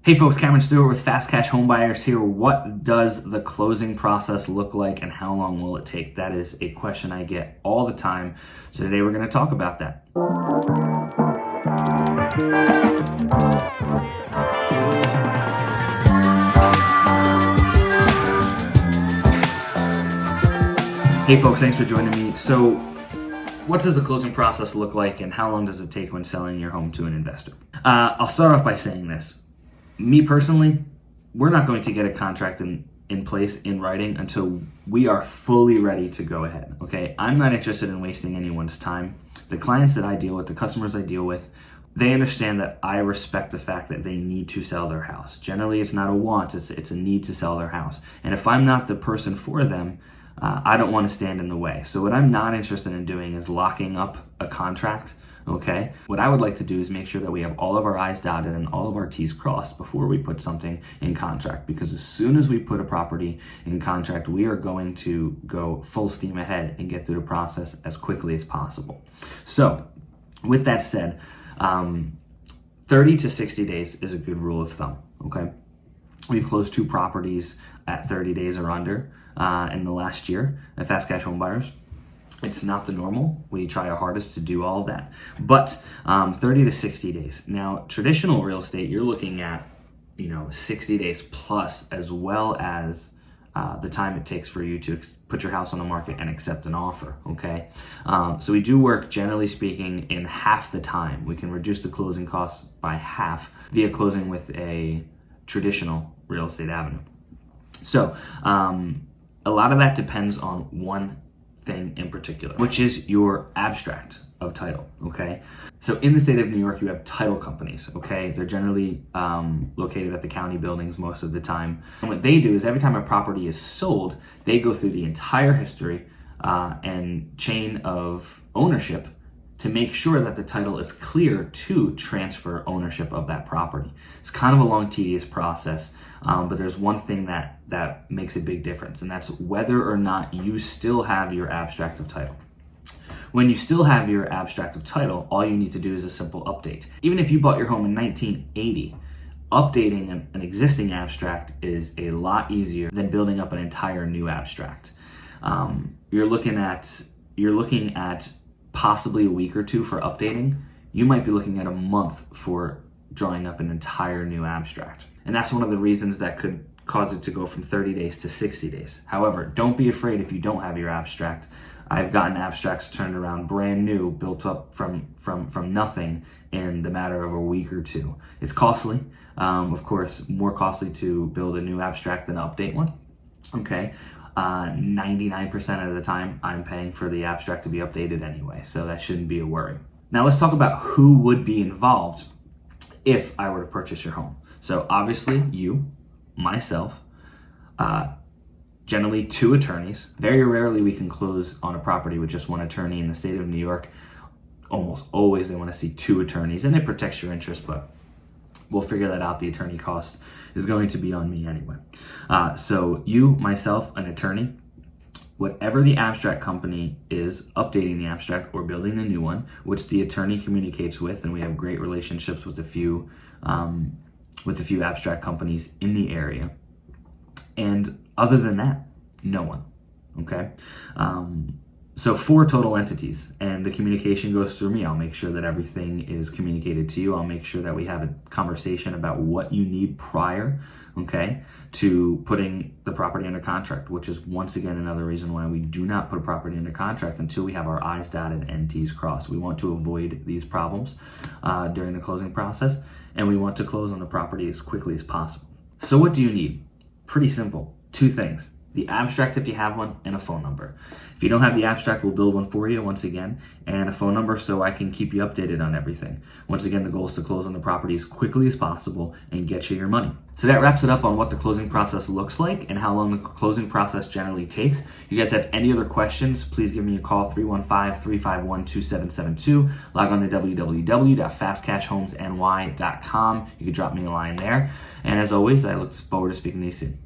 Hey folks, Cameron Stewart with Fast Cash Home Buyers here. What does the closing process look like and how long will it take? That is a question I get all the time. So today we're going to talk about that. Hey folks, thanks for joining me. So what does the closing process look like and how long does it take when selling your home to an investor? I'll start off by saying this. Me personally, we're not going to get a contract in place in writing until we are fully ready to go ahead, okay? I'm not interested in wasting anyone's time. The clients that I deal with, the customers I deal with, they understand that I respect the fact that they need to sell their house. Generally, it's not a want, it's a need to sell their house. And if I'm not the person for them, I don't want to stand in the way. So what I'm not interested in doing is locking up a contract. Okay, what I would like to do is make sure that we have all of our I's dotted and all of our T's crossed before we put something in contract, because as soon as we put a property in contract, we are going to go full steam ahead and get through the process as quickly as possible. So with that said, 30 to 60 days is a good rule of thumb. Okay, we've closed 2 properties at 30 days or under in the last year at Fast Cash Home Buyers. It's not the normal. We try our hardest to do all of that. But 30 to 60 days. Now, traditional real estate, you're looking at, 60 days plus, as well as the time it takes for you to put your house on the market and accept an offer, okay? So we do work, generally speaking, in half the time. We can reduce the closing costs by half via closing with a traditional real estate avenue. So a lot of that depends on one thing in particular, which is your abstract of title, okay? So in the state of New York, you have title companies, okay? They're generally located at the county buildings most of the time. And what they do is every time a property is sold, they go through the entire history and chain of ownership to make sure that the title is clear to transfer ownership of that property. It's kind of a long, tedious process, but there's one thing that makes a big difference, and that's whether or not you still have your abstract of title. When you still have your abstract of title, all you need to do is a simple update. Even if you bought your home in 1980, updating an existing abstract is a lot easier than building up an entire new abstract. You're looking at possibly a week or 2 for updating. You might be looking at a month for drawing up an entire new abstract. And that's one of the reasons that could cause it to go from 30 days to 60 days. However, don't be afraid if you don't have your abstract. I've gotten abstracts turned around brand new, built up from nothing in the matter of a week or 2. It's costly, of course, more costly to build a new abstract than update one, okay? 99% of the time, I'm paying for the abstract to be updated anyway, so that shouldn't be a worry. Now let's talk about who would be involved if I were to purchase your home. So obviously you, myself, generally 2 attorneys. Very rarely we can close on a property with just 1 attorney. In the state of New York, almost always they want to see 2 attorneys, and it protects your interest, but we'll figure that out. The attorney cost is going to be on me anyway. So you, myself, an attorney, whatever the abstract company is updating the abstract or building a new one, which the attorney communicates with, and we have great relationships with a few abstract companies in the area. And other than that, no one, okay? So 4 total entities, and the communication goes through me. I'll make sure that everything is communicated to you. I'll make sure that we have a conversation about what you need prior, okay, to putting the property under contract, which is once again another reason why we do not put a property under contract until we have our I's dotted and T's crossed. We want to avoid these problems during the closing process, and we want to close on the property as quickly as possible. So what do you need? Pretty simple. 2 things. The abstract if you have one, and a phone number. If you don't have the abstract, we'll build one for you once again, and a phone number so I can keep you updated on everything. Once again, the goal is to close on the property as quickly as possible and get you your money. So that wraps it up on what the closing process looks like and how long the closing process generally takes. If you guys have any other questions, please give me a call, 315-351-2772. Log on to www.fastcashhomesny.com. You can drop me a line there. And as always, I look forward to speaking to you soon.